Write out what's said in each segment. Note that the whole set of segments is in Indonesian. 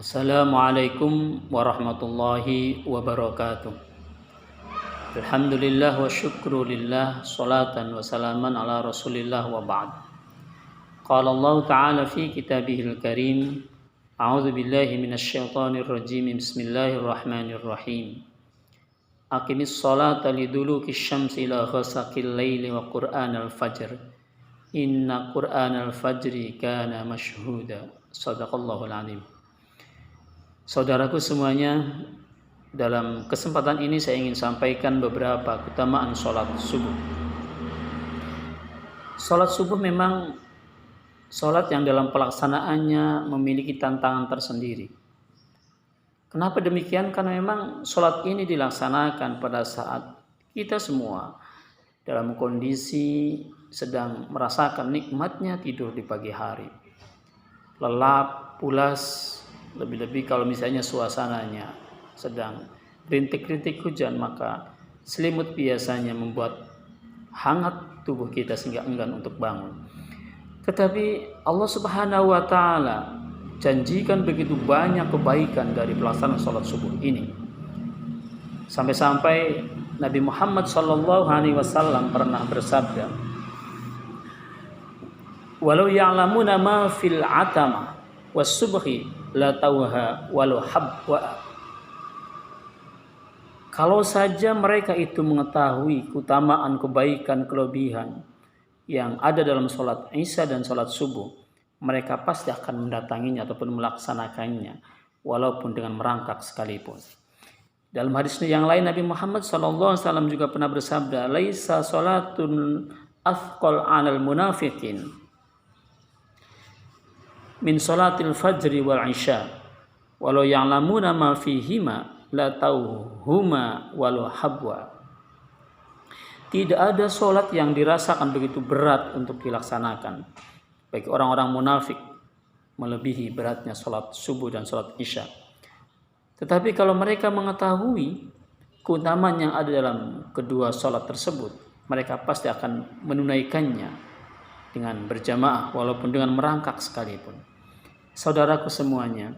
Assalamualaikum warahmatullahi wabarakatuh. Alhamdulillah wa syukrulillah, salatan wa salaman ala rasulillah wa ba'd. Qala Allah ta'ala fi kitabihil karim, a'udzu billahi minasy syaithanir rajim, bismillahirrahmanirrahim. Aqimis salata liduluki syamsi ila ghasaqil laili wa qur'anal fajr. Inna qur'anal fajri kana mashhuda. Shadaqallahul azim. Saudaraku semuanya, dalam kesempatan ini saya ingin sampaikan beberapa keutamaan sholat subuh. Sholat subuh memang sholat yang dalam pelaksanaannya memiliki tantangan tersendiri. Kenapa demikian? Karena memang sholat ini dilaksanakan pada saat kita semua dalam kondisi sedang merasakan nikmatnya tidur di pagi hari. Lelap, pulas, lebih-lebih kalau misalnya suasananya sedang rintik-rintik hujan, maka selimut biasanya membuat hangat tubuh kita sehingga enggan untuk bangun. Tetapi Allah Subhanahu wa taala janjikan begitu banyak kebaikan dari pelaksanaan sholat subuh ini. Sampai-sampai Nabi Muhammad SAW pernah bersabda, "Walau ya'lamuna ma fil atama was subhi la tauha walau habwa." Kalau saja mereka itu mengetahui keutamaan, kebaikan, kelebihan yang ada dalam sholat Isya dan sholat subuh, mereka pasti akan mendatanginya ataupun melaksanakannya walaupun dengan merangkak sekalipun. Dalam hadis yang lain Nabi Muhammad SAW juga pernah bersabda, "Laisa sholatun athqal 'alal munafiqin min sholatil fajri wal isya walau ya'lamuna ma fihima la tauhuma walau habwa." Tidak ada sholat yang dirasakan begitu berat untuk dilaksanakan bagi orang-orang munafik melebihi beratnya sholat subuh dan sholat isya. Tetapi kalau mereka mengetahui keutamaan yang ada dalam kedua sholat tersebut, mereka pasti akan menunaikannya dengan berjamaah walaupun dengan merangkak sekalipun. Saudaraku semuanya,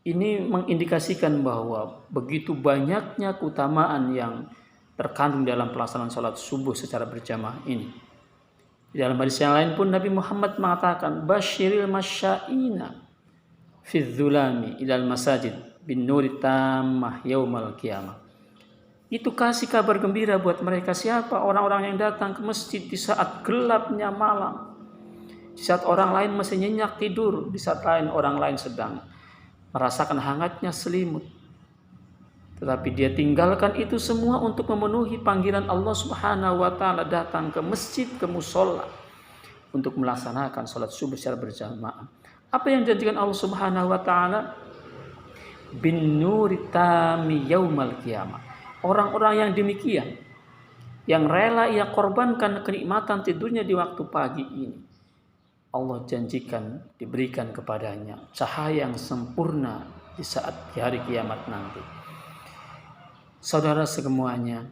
ini mengindikasikan bahwa begitu banyaknya keutamaan yang terkandung dalam pelaksanaan sholat subuh secara berjamaah ini. Di dalam hadis yang lain pun Nabi Muhammad mengatakan, "Basyiril masyaina fi dzulami ilal masajid bin nuri tammah yaumal qiyamah." Itu kasih kabar gembira buat mereka. Siapa? Orang-orang yang datang ke masjid di saat gelapnya malam, di saat orang lain masih nyenyak tidur, di saat orang lain sedang merasakan hangatnya selimut. Tetapi dia tinggalkan itu semua untuk memenuhi panggilan Allah Subhanahu wa taala, datang ke masjid, ke musola untuk melaksanakan sholat subuh secara berjamaah. Apa yang dijanjikan Allah Subhanahu wa taala? Bin nuri tami yaumal qiyamah. Orang-orang yang demikian, yang rela ia korbankan kenikmatan tidurnya di waktu pagi ini, Allah janjikan diberikan kepadanya cahaya yang sempurna di saat di hari kiamat nanti. Saudara semuanya,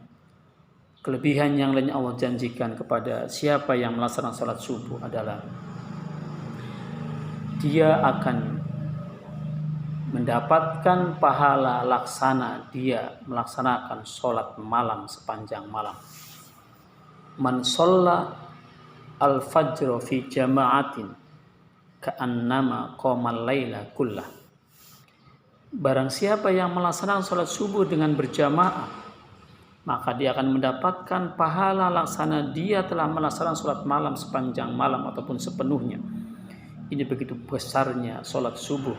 kelebihan yang lain Allah janjikan kepada siapa yang melaksanakan salat subuh adalah dia akan mendapatkan pahala laksana dia melaksanakan sholat malam sepanjang malam. Man sholla al-fajr fi jama'atin ka'annama qamal laila kullah. Barang siapa yang melaksanakan sholat subuh dengan berjamaah, maka dia akan mendapatkan pahala laksana dia telah melaksanakan sholat malam sepanjang malam ataupun sepenuhnya. Ini begitu besarnya sholat subuh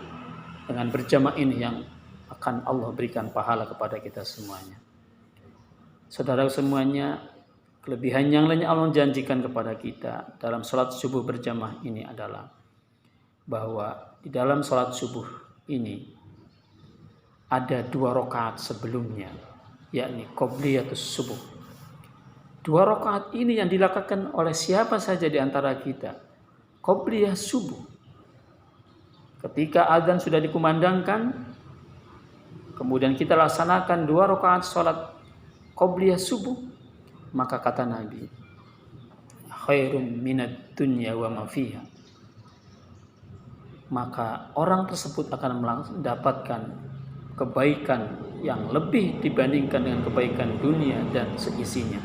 dengan berjamaah ini yang akan Allah berikan pahala kepada kita semuanya. Saudara semuanya, kelebihan yang lainnya Allah janjikan kepada kita dalam sholat subuh berjamaah ini adalah bahwa di dalam sholat subuh ini ada 2 rakaat sebelumnya, yakni qobliyatus subuh. 2 rakaat ini yang dilakukan oleh siapa saja di antara kita, qobliyah subuh. Ketika azan sudah dikumandangkan, kemudian kita laksanakan 2 rakaat sholat qobliyah subuh, maka kata Nabi, khairum minad dunya wa ma fiha. maka orang tersebut akan mendapatkan kebaikan yang lebih dibandingkan dengan kebaikan dunia dan seisinya.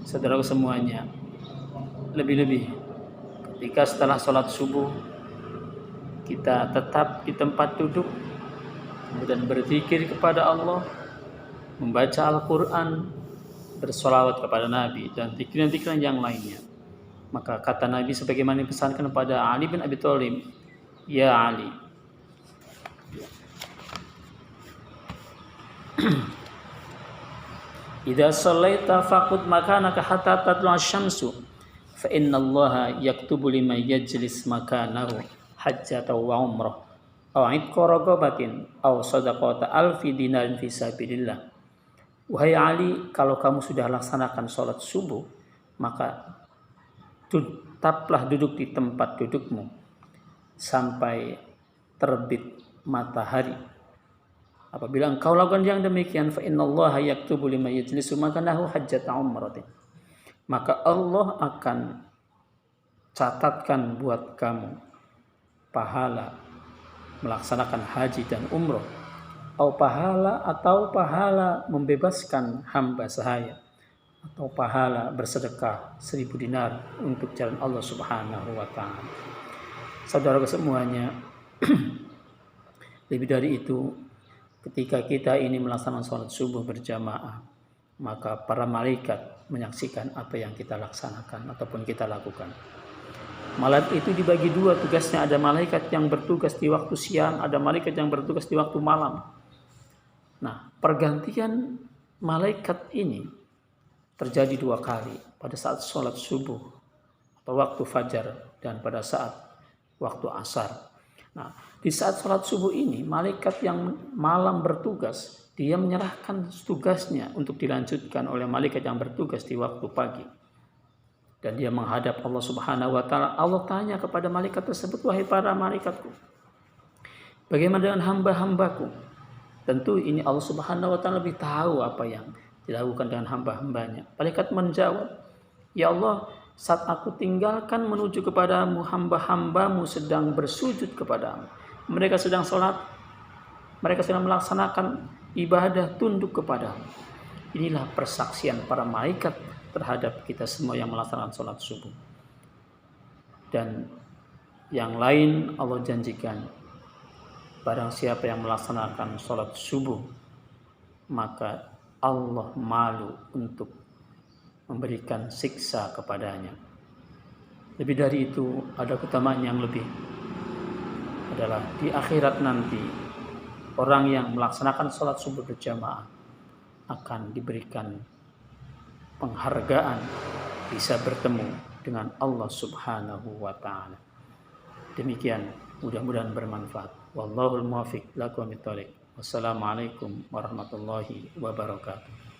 Saudara semuanya, lebih-lebih ketika setelah sholat subuh kita tetap di tempat duduk, kemudian berzikir kepada Allah, membaca Al-Quran, bersolawat kepada Nabi, dan zikir-zikir yang lainnya. Maka kata Nabi sebagaimana dipesankan kepada Ali bin Abi Thalib, "Ya Ali, idza shallaita faqud makanaka hatta tatlu'a asy-syamsu fa innallaha yaktubu liman yajlis makanahu hajjatan wa umrah aw 'idqa raqabatin aw shadaqata alfi dinarin fi sabilillah." Wahai Ali, kalau kamu sudah laksanakan sholat subuh, maka tetaplah duduk di tempat dudukmu sampai terbit matahari. Apabila engkau lakukan yang demikian, fa innallaha yaktubu liman yajlisu makanahu hajjata umratin, maka Allah akan catatkan buat kamu pahala melaksanakan haji dan umroh, atau pahala membebaskan hamba sahaya, atau pahala bersedekah 1000 dinar untuk jalan Allah Subhanahu wa ta'ala. Saudara semuanya, lebih dari itu, ketika kita ini melaksanakan sholat subuh berjamaah, maka para malaikat menyaksikan apa yang kita laksanakan ataupun kita lakukan. Malaikat itu dibagi dua tugasnya, ada malaikat yang bertugas di waktu siang, ada malaikat yang bertugas di waktu malam. Nah, pergantian malaikat ini terjadi 2 kali, pada saat sholat subuh atau waktu fajar dan pada saat waktu asar. Nah, di saat sholat subuh ini, malaikat yang malam bertugas, dia menyerahkan tugasnya untuk dilanjutkan oleh malaikat yang bertugas di waktu pagi. Dan dia menghadap Allah Subhanahu wa ta'ala. Allah tanya kepada malaikat tersebut, "Wahai para malaikatku, bagaimana dengan hamba-hambaku?" Tentu ini Allah Subhanahu wa ta'ala lebih tahu apa yang dilakukan dengan hamba-hambanya. Malaikat menjawab, "Ya Allah, saat aku tinggalkan menuju kepadamu, hamba-hambamu sedang bersujud kepadamu. Mereka sedang sholat, mereka sedang melaksanakan ibadah tunduk kepadamu." Inilah persaksian para malaikat terhadap kita semua yang melaksanakan sholat subuh. Dan yang lain Allah janjikan, barang siapa yang melaksanakan sholat subuh, maka Allah malu untuk memberikan siksa kepadanya. Lebih dari itu, ada keutamaan yang lebih, adalah di akhirat nanti orang yang melaksanakan sholat subuh berjamaah akan diberikan penghargaan bisa bertemu dengan Allah Subhanahu wa ta'ala. Demikian, mudah-mudahan bermanfaat. Wallahul muwaffiq lakum bithoriq. Wassalamualaikum warahmatullahi wabarakatuh.